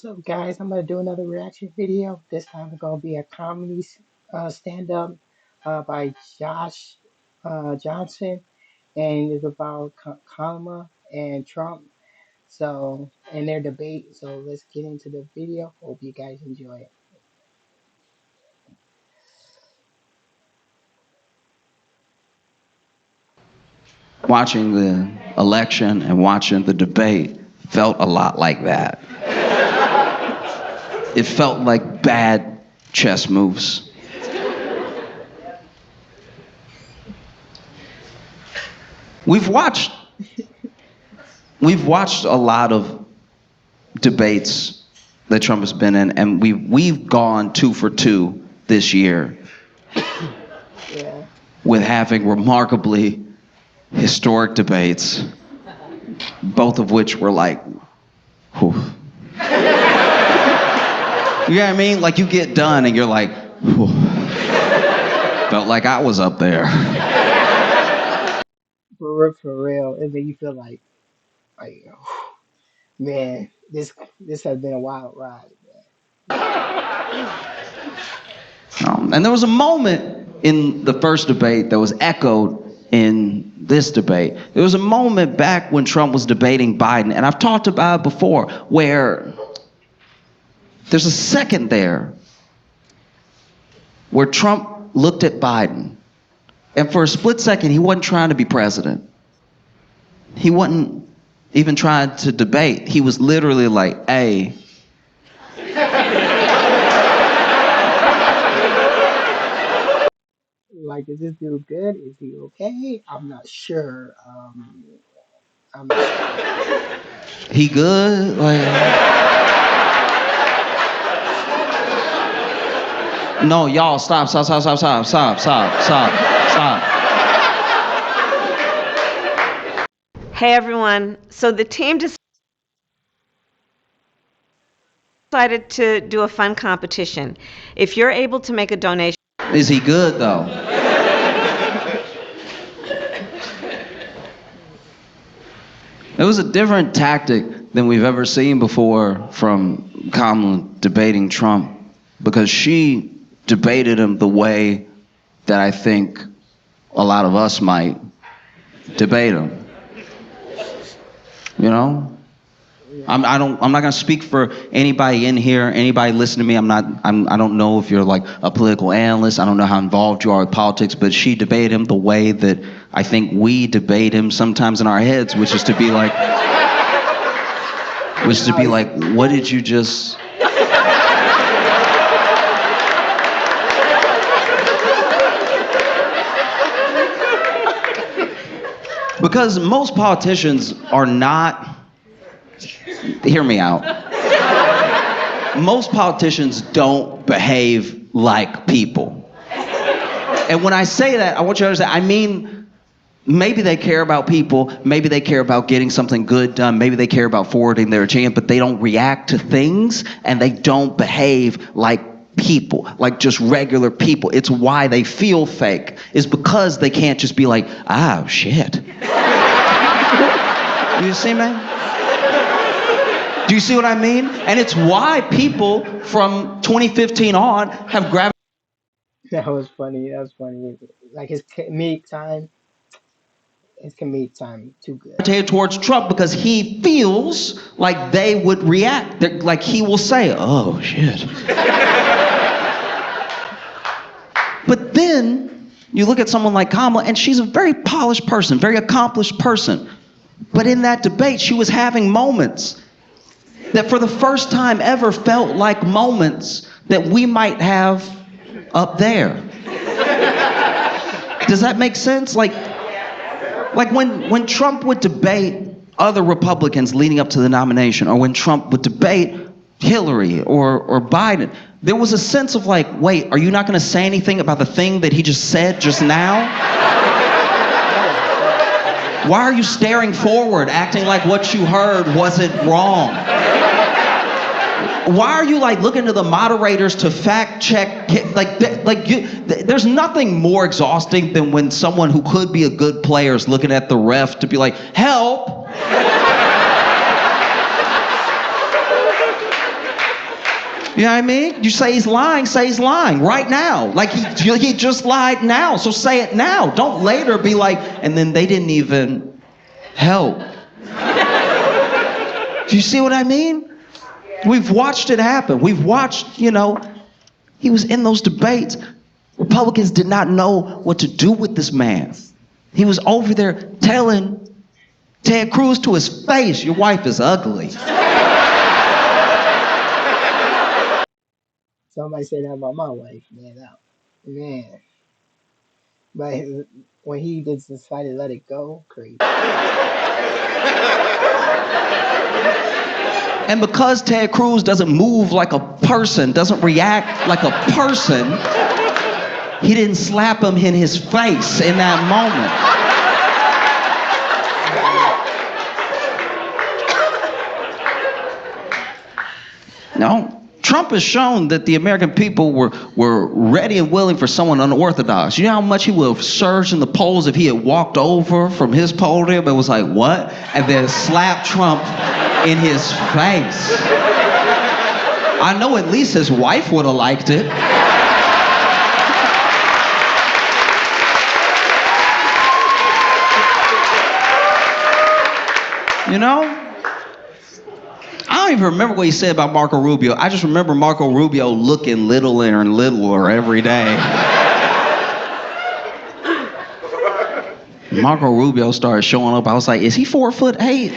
up, guys? I'm gonna do another reaction video. This time it's gonna be a comedy stand-up by Josh Johnson, and it's about Kamala and Trump. So, and their debate. So let's get into the video. Hope you guys enjoy it. Watching the election and watching the debate felt a lot like that. It felt like bad chess moves. We've watched we've watched a lot of debates that Trump has been in, and we've gone 2 for 2 this year Yeah. with having remarkably historic debates, both of which were like, whew. You know what I mean? Like you get done and you're like, whew. Felt like I was up there. For real. It make you feel like, man, this has been a wild ride. And there was a moment in the first debate that was echoed in this debate. There was a moment back when Trump was debating Biden, and I've talked about it before, where there's a second there where Trump looked at Biden, and for a split second, he wasn't trying to be president. He wasn't even trying to debate. He was literally like, hey, Like, is this dude good? Is he okay? I'm not sure. I'm not sure. he good? Like, no, y'all, stop. Hey everyone, so the team decided to do a fun competition. If you're able to make a donation, Is he good though? It was a different tactic than we've ever seen before from Kamala debating Trump, because she debated him the way that I think a lot of us might debate him. You know? Yeah. I'm not gonna speak for anybody in here, anybody listening to me. I don't know if you're like a political analyst. I don't know how involved you are with politics, but she debated him the way that I think we debate him sometimes in our heads, which is to be like, what did you just? Because most politicians are not, hear me out. Most politicians don't behave like people. And when I say that, I want you to understand, I mean, maybe they care about people, maybe they care about getting something good done, maybe they care about forwarding their agenda, but they don't react to things and they don't behave like people, like just regular people. It's why they feel fake, is because they can't just be like, oh shit. You see, man? Do you see what I mean? And it's why people from 2015 on have gravitated That was funny. That was funny. Like his comedic time, too good. towards Trump because he feels like they would react. Like he will say, oh shit. But then you look at someone like Kamala, and she's a very polished person, very accomplished person. But in that debate, she was having moments that for the first time ever felt like moments that we might have up there. Does that make sense? Like when Trump would debate other Republicans leading up to the nomination, or when Trump would debate Hillary or Biden, there was a sense of like, wait, are you not going to say anything about the thing that he just said just now? Why are you staring forward, acting like what you heard wasn't wrong? Why are you like looking to the moderators to fact check? There's nothing more exhausting than when someone who could be a good player is looking at the ref to be like, help! You know what I mean? You say he's lying right now. Like he just lied now, so say it now. Don't later be like, and then they didn't even help. Do you see what I mean? We've watched it happen. We've watched, he was in those debates. Republicans did not know what to do with this man. He was over there telling Ted Cruz to his face, your wife is ugly. Somebody said that about my wife, man. Man. But when he just decided to let it go, crazy. And because Ted Cruz doesn't move like a person, doesn't react like a person, he didn't slap him in his face in that moment. No. Trump has shown that the American people were ready and willing for someone unorthodox. You know how much he would have surged in the polls if he had walked over from his podium and was like, what? And then slapped Trump in his face. I know at least his wife would have liked it. You know? I don't even remember what he said about Marco Rubio. I just remember Marco Rubio looking littler and littler every day. Marco Rubio started showing up. I was like, is he 4'8"?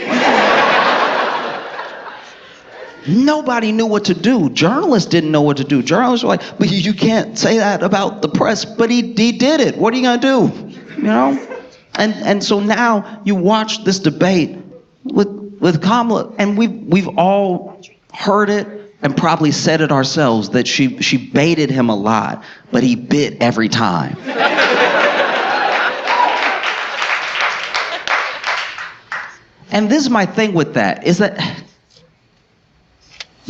Nobody knew what to do. Journalists didn't know what to do. Journalists were like, but you can't say that about the press. But he did it. What are you gonna do? You know? And so now you watch this debate with Kamala, and we've all heard it and probably said it ourselves that she baited him a lot, but he bit every time. And this is my thing with that, is that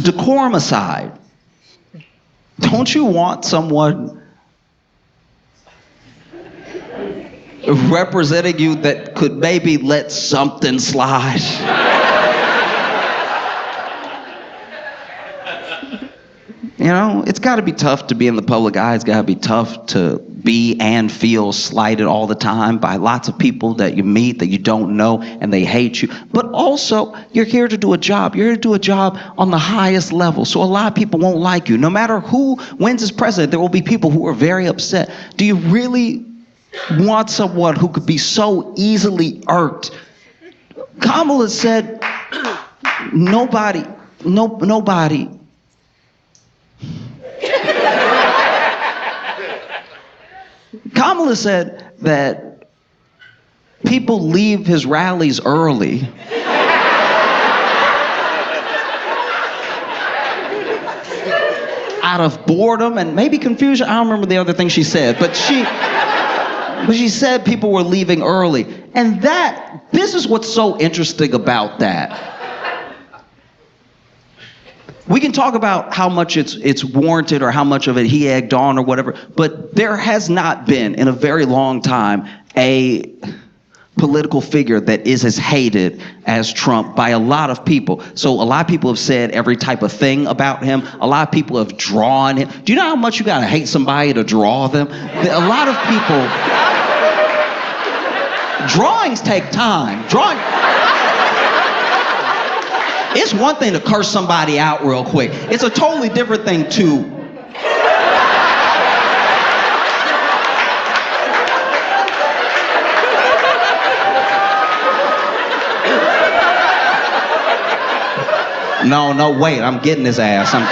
decorum aside, don't you want someone representing you that could maybe let something slide? You know, it's got to be tough to be in the public eye. It's got to be tough to be and feel slighted all the time by lots of people that you meet that you don't know and they hate you. But also, you're here to do a job. You're here to do a job on the highest level. So a lot of people won't like you. No matter who wins as president, there will be people who are very upset. Do you really want someone who could be so easily irked? Kamala said, nobody. Kamala said that people leave his rallies early out of boredom and maybe confusion. I don't remember the other thing she said, but she said people were leaving early. And this is what's so interesting about that. We can talk about how much it's warranted or how much of it he egged on or whatever, but there has not been in a very long time a political figure that is as hated as Trump by a lot of people. So a lot of people have said every type of thing about him. A lot of people have drawn him. Do you know how much you gotta hate somebody to draw them? A lot of people, drawings take time. It's one thing to curse somebody out real quick. It's a totally different thing to No, wait, I'm getting his ass. I'm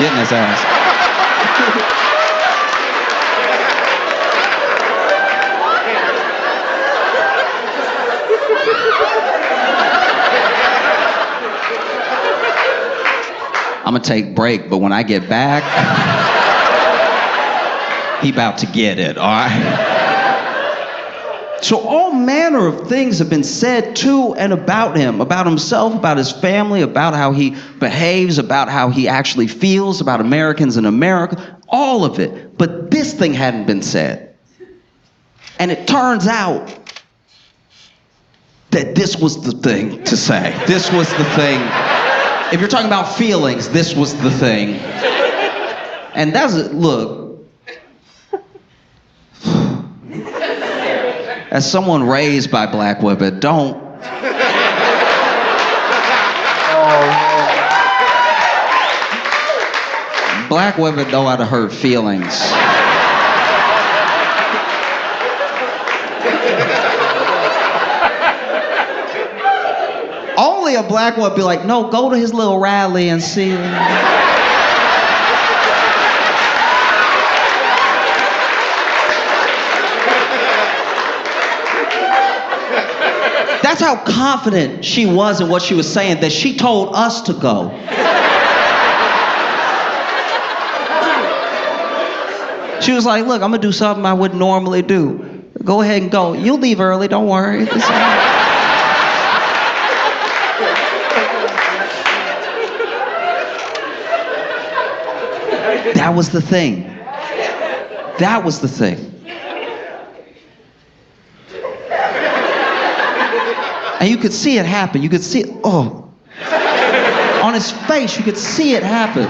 gonna take break, but when I get back, he about to get it, all right? So all manner of things have been said to and about him, about himself, about his family, about how he behaves, about how he actually feels, about Americans in America, all of it. But this thing hadn't been said. And it turns out that this was the thing to say. This was the thing. If you're talking about feelings, this was the thing. And that's, look, as someone raised by black women, don't. Black women know how to hurt feelings. Only a black woman would be like, no, go to his little rally and see. That's how confident she was in what she was saying, that she told us to go. She was like, look, I'm gonna do something I wouldn't normally do. Go ahead and go. You'll leave early, don't worry. That was the thing. That was the thing. And you could see it happen. You could see it, oh. On his face, you could see it happen.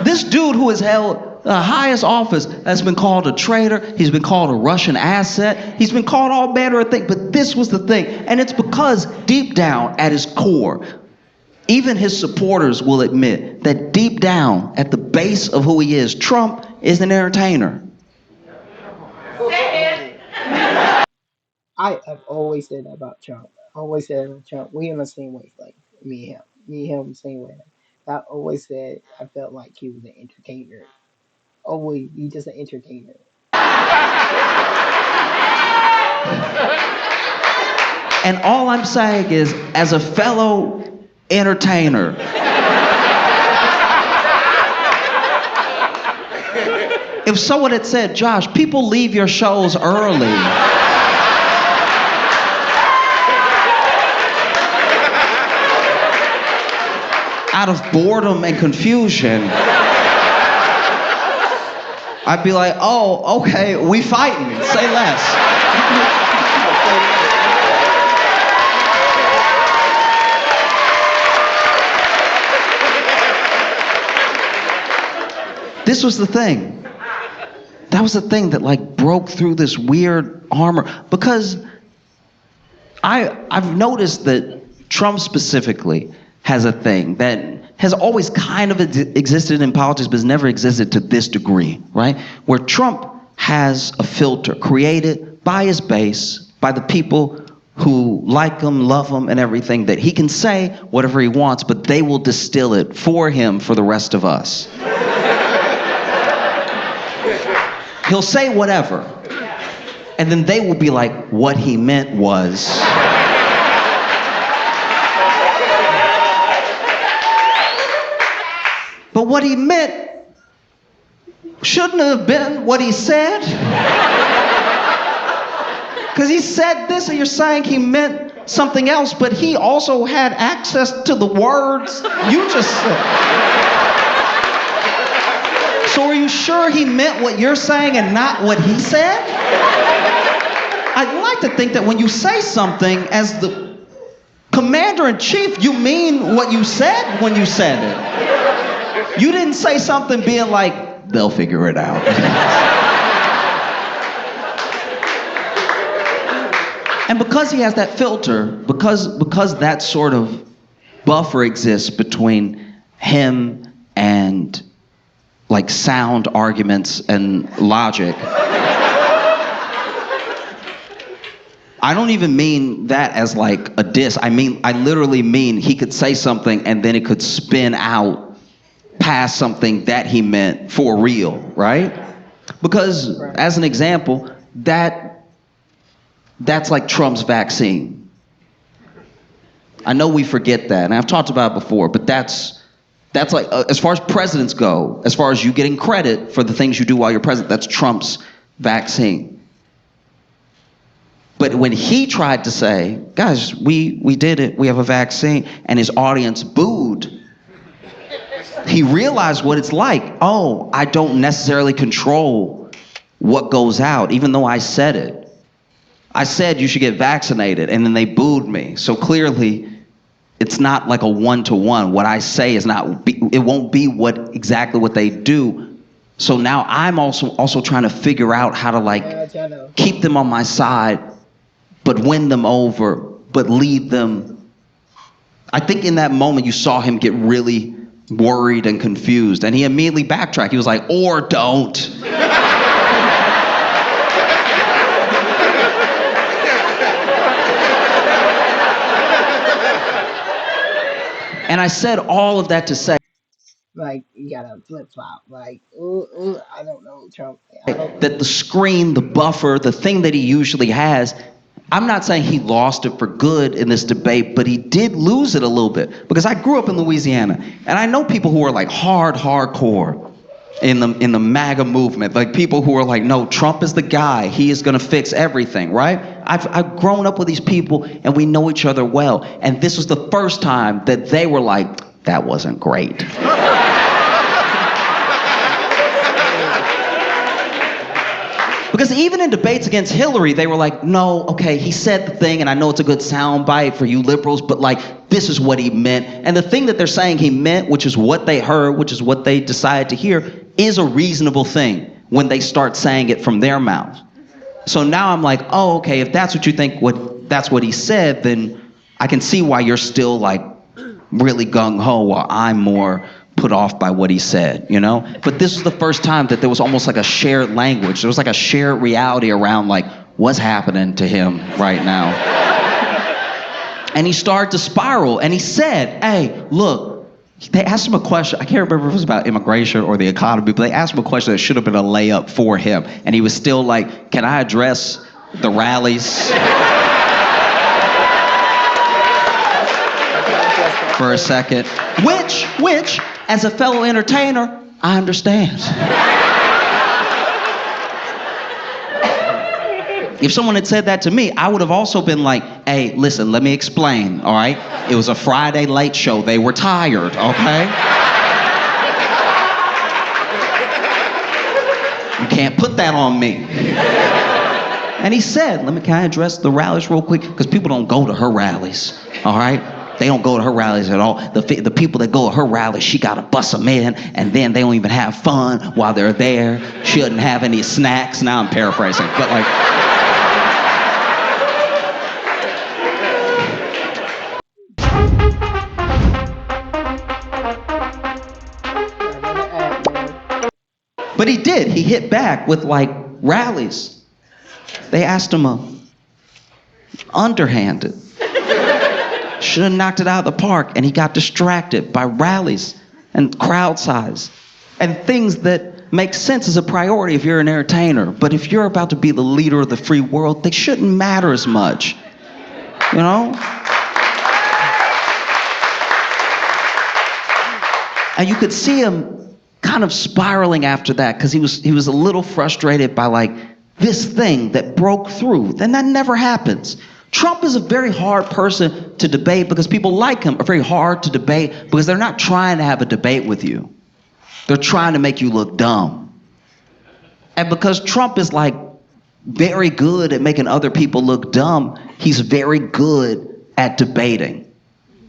This dude who has held the highest office has been called a traitor. He's been called a Russian asset. He's been called all manner of things. But this was the thing. And it's because deep down at his core, even his supporters will admit that deep down at the base of who he is, Trump is an entertainer. I have always said that about Trump. I always said about Trump. We on the same wavelength, me and him. Me and him, same way. I always said I felt like he was an entertainer. Always, he's just an entertainer. And all I'm saying is, as a fellow entertainer, if someone had said, Josh, people leave your shows early out of boredom and confusion, I'd be like, oh, okay, we fighting, say less. This was the thing. That was the thing that like broke through this weird armor, because I've noticed that Trump specifically has a thing that has always kind of existed in politics, but has never existed to this degree, right? Where Trump has a filter created by his base, by the people who like him, love him, and everything, that he can say whatever he wants, but they will distill it for him for the rest of us. He'll say whatever, and then they will be like, what he meant was. But what he meant shouldn't have been what he said. Because he said this, and you're saying he meant something else, but he also had access to the words you just said. So are you sure he meant what you're saying and not what he said? I'd like to think that when you say something as the commander-in-chief, you mean what you said when you said it. You didn't say something being like, they'll figure it out. And because he has that filter, because that sort of buffer exists between him and like sound arguments and logic. I don't even mean that as like a diss. I literally mean he could say something and then it could spin out past something that he meant for real, right? Because as an example, that's like Trump's vaccine. I know we forget that, and I've talked about it before, but that's like, as far as presidents go, as far as you getting credit for the things you do while you're president, that's Trump's vaccine. But when he tried to say, guys, we did it, we have a vaccine, and his audience booed, he realized what it's like. Oh, I don't necessarily control what goes out, even though I said it. I said you should get vaccinated, and then they booed me. So clearly, it's not like a one-to-one. What I say is not, it won't be exactly what they do. So now I'm also trying to figure out how to like Jono. keep them on my side, but win them over, but lead them. I think in that moment you saw him get really worried and confused, and he immediately backtracked. He was like, or don't. And I said all of that to say Like, you gotta flip flop. Like, ooh, I don't know, Trump. I don't know. that the screen, the buffer, the thing that he usually has, I'm not saying he lost it for good in this debate, but he did lose it a little bit. Because I grew up in Louisiana, and I know people who are like hardcore in the MAGA movement, like people who are like, no, Trump is the guy. He is going to fix everything, right? I've grown up with these people, and we know each other well. And this was the first time that they were like, that wasn't great. Because even in debates against Hillary, they were like, no, okay, he said the thing, and I know it's a good soundbite for you liberals, but like, this is what he meant. And the thing that they're saying he meant, which is what they heard, which is what they decided to hear, is a reasonable thing when they start saying it from their mouth. So now I'm like, oh, okay, if that's what you think, that's what he said, then I can see why you're still like really gung-ho while I'm more put off by what he said, you know? But this was the first time that there was almost like a shared language. There was like a shared reality around like what's happening to him right now. And he started to spiral, and he said, hey, look, they asked him a question. I can't remember if it was about immigration or the economy, but they asked him a question that should have been a layup for him. And he was still like, can I address the rallies for a second? Which, as a fellow entertainer, I understand. If someone had said that to me, I would have also been like, hey, listen, let me explain, all right? It was a Friday late show. They were tired, okay? You can't put that on me. And he said, can I address the rallies real quick? Because people don't go to her rallies, all right? They don't go to her rallies at all. The people that go to her rallies, she got to bust them in, and then they don't even have fun while they're there. She doesn't have any snacks. Now I'm paraphrasing, but like... But he did. He hit back with like rallies. They asked him underhanded. Should have knocked it out of the park, and he got distracted by rallies and crowd size and things that make sense as a priority if you're an entertainer. But if you're about to be the leader of the free world, they shouldn't matter as much, you know? And you could see him kind of spiraling after that because he was a little frustrated by like this thing that broke through. Then that never happens. Trump is a very hard person to debate because people like him are very hard to debate because they're not trying to have a debate with you. They're trying to make you look dumb. And because Trump is like very good at making other people look dumb, he's very good at debating.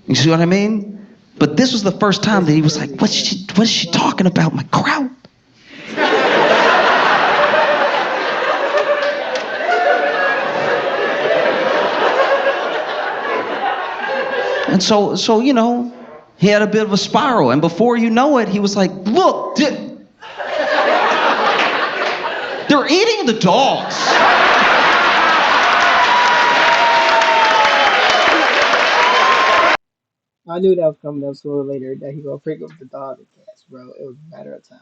You see what I mean? But this was the first time that he was like, what is she talking about? My crowd? And so, you know, he had a bit of a spiral. And before you know it, he was like, look, they're eating the dogs. I knew that was coming up sooner or later, that he gonna pick up the dog and cats, bro. It was a matter of time.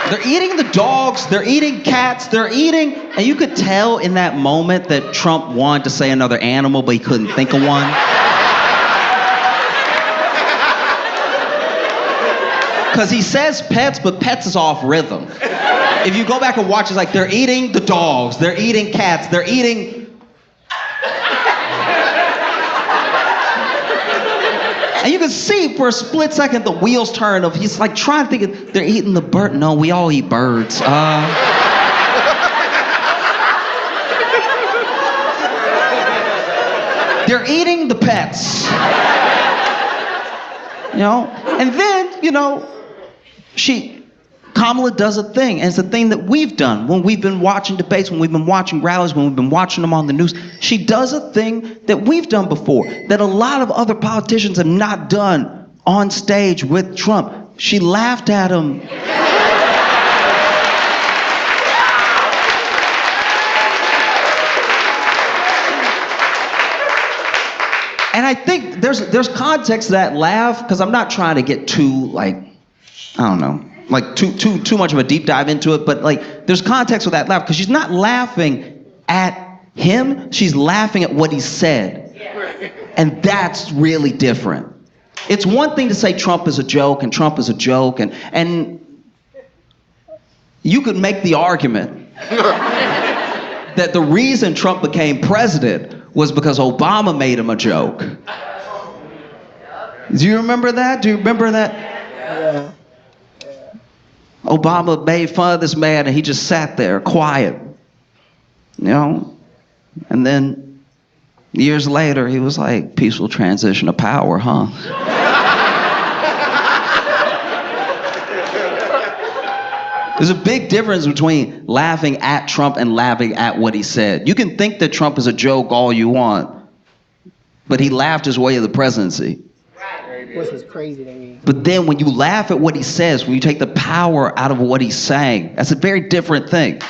They're eating the dogs, they're eating cats, they're eating, and you could tell in that moment that Trump wanted to say another animal, but he couldn't think of one. Because he says pets, but pets is off rhythm. If you go back and watch, it's like they're eating the dogs, they're eating cats, they're eating... And you can see for a split second the wheels turn of, he's like trying to think of, they're eating the bird. No, we all eat birds. They're eating the pets. And then, Kamala does a thing, and it's a thing that we've done when we've been watching debates, when we've been watching rallies, when we've been watching them on the news. She does a thing that we've done before, that a lot of other politicians have not done on stage with Trump. She laughed at him. And I think there's context to that laugh, because I'm not trying to get too, too much of a deep dive into it, but there's context with that laugh, because she's not laughing at him, she's laughing at what he said. And that's really different. It's one thing to say Trump is a joke, and Trump is a joke, and you could make the argument that the reason Trump became president was because Obama made him a joke. Do you remember that? Yeah. Obama made fun of this man, and he just sat there quiet, and then years later he was like, peaceful transition of power, huh? There's a big difference between laughing at Trump and laughing at what he said. You can think that Trump is a joke all you want, but he laughed his way to the presidency. Which is crazy to me. But then when you laugh at what he says, when you take the power out of what he's saying, that's a very different thing.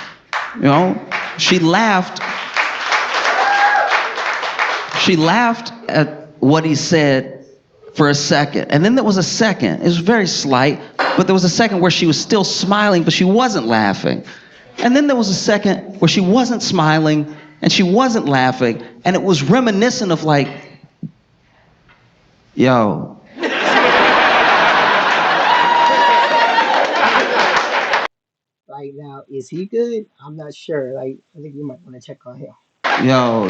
She laughed at what he said for a second. And then there was a second, it was very slight, but there was a second where she was still smiling, but she wasn't laughing. And then there was a second where she wasn't smiling and she wasn't laughing, and it was reminiscent of yo. Right now, is he good? I'm not sure. I think you might want to check on him. Yo.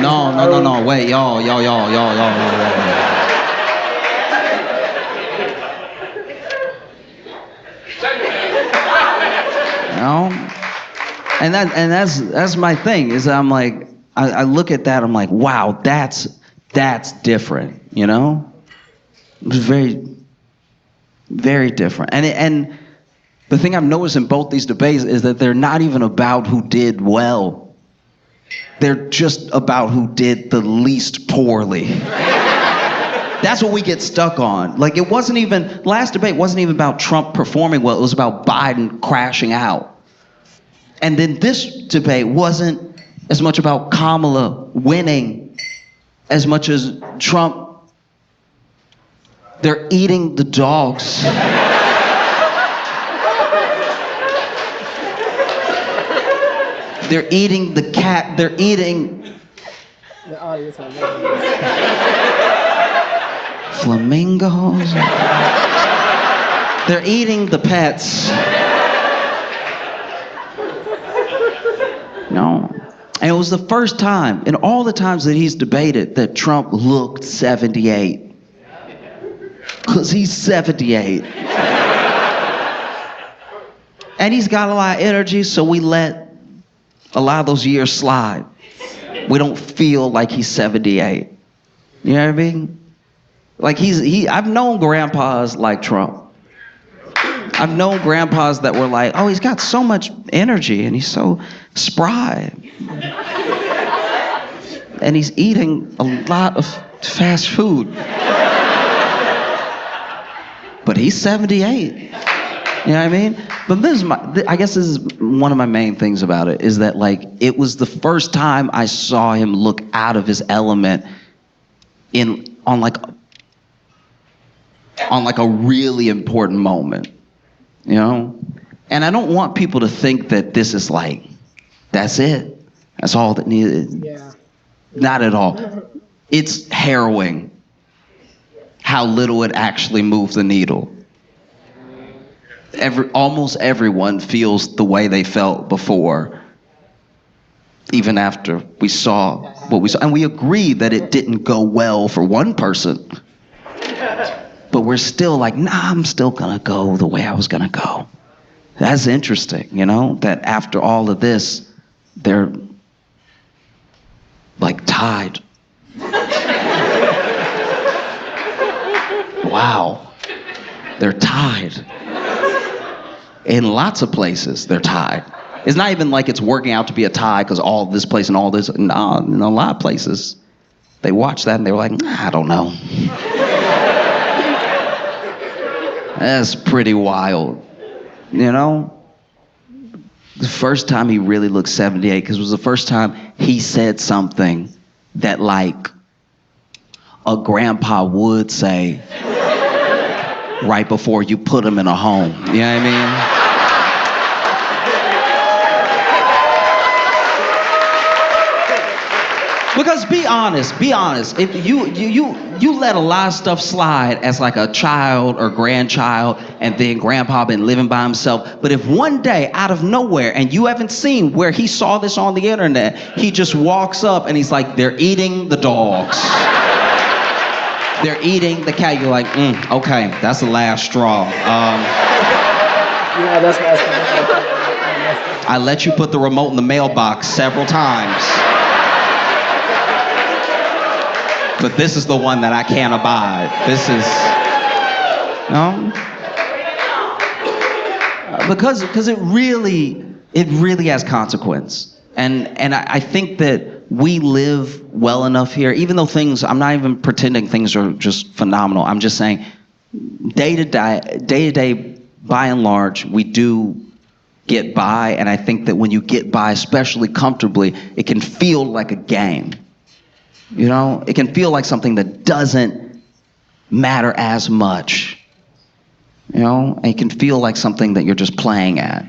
No. Wait, yo. And that's my thing, is I'm like, I look at that, I'm like, wow, that's different, It was very, very different. And the thing I've noticed in both these debates is that they're not even about who did well. They're just about who did the least poorly. That's what we get stuck on. It wasn't even, last debate wasn't even about Trump performing well, it was about Biden crashing out. And then this debate wasn't as much about Kamala winning as much as Trump. They're eating the dogs. They're eating the cat. They're eating The audience on flamingos. They're eating the pets. And it was the first time in all the times that he's debated that Trump looked 78. Because he's 78. And he's got a lot of energy, so we let a lot of those years slide. We don't feel like he's 78. You know what I mean? I've known grandpas like Trump. I've known grandpas that were like, oh, he's got so much energy and he's so spry. And he's eating a lot of fast food. But he's 78. You know what I mean? But I guess this is one of my main things about it, is that it was the first time I saw him look out of his element on a really important moment. And I don't want people to think that this is that's it. That's all that needed. Yeah. Not at all. It's harrowing how little it actually moves the needle. Almost everyone feels the way they felt before, even after we saw what we saw. And we agree that it didn't go well for one person. But we're still I'm still gonna go the way I was gonna go. That's interesting, that after all of this, they're like tied. Wow, they're tied. In lots of places, they're tied. It's not even like it's working out to be a tie because all this place and all this. No, in a lot of places, they watched that and they were like, "Nah, I don't know." That's pretty wild, you know? The first time he really looked 78, because it was the first time he said something that, like, a grandpa would say right before you put him in a home. You know what I mean? Because be honest. If you let a lot of stuff slide as like a child or grandchild, and then grandpa been living by himself. But if one day out of nowhere, and you haven't seen where he saw this on the internet, he just walks up and he's like, "They're eating the dogs. They're eating the cat." You're like, okay, that's the last straw. Yeah, that's what I was thinking about that. I let you put the remote in the mailbox several times, but this is the one that I can't abide. This is, no, because it really has consequence, and I think that we live well enough here, even though things. I'm not even pretending things are just phenomenal. I'm just saying, day to day, by and large, we do get by, and I think that when you get by, especially comfortably, it can feel like a game. You know, it can feel like something that doesn't matter as much. You know, and it can feel like something that you're just playing at.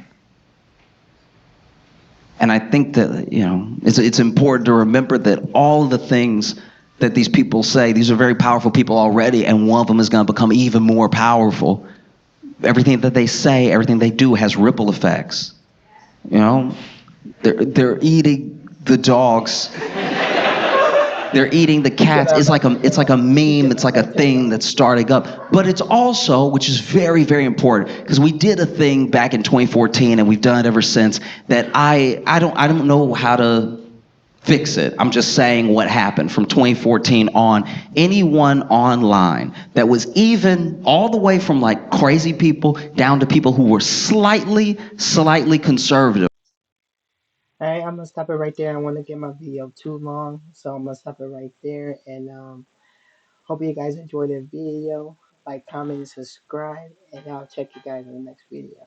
And I think that, it's important to remember that all of the things that these people say, these are very powerful people already, and one of them is going to become even more powerful. Everything that they say, everything they do has ripple effects. You know, they're eating the dogs. They're eating the You cats. cannot It's like let a that it's like go. a You meme. It's cannot like a let that thing go. that's starting up. But it's also, which is very, very important, because we did a thing back in 2014, and we've done it ever since. That I don't know how to fix it. I'm just saying what happened from 2014 on. Anyone online that was, even all the way from like crazy people down to people who were slightly conservative. All right, I'm gonna stop it right there. I don't want to get my video too long, so I'm gonna stop it right there. And hope you guys enjoyed the video. Like, comment, and subscribe, and I'll check you guys in the next video.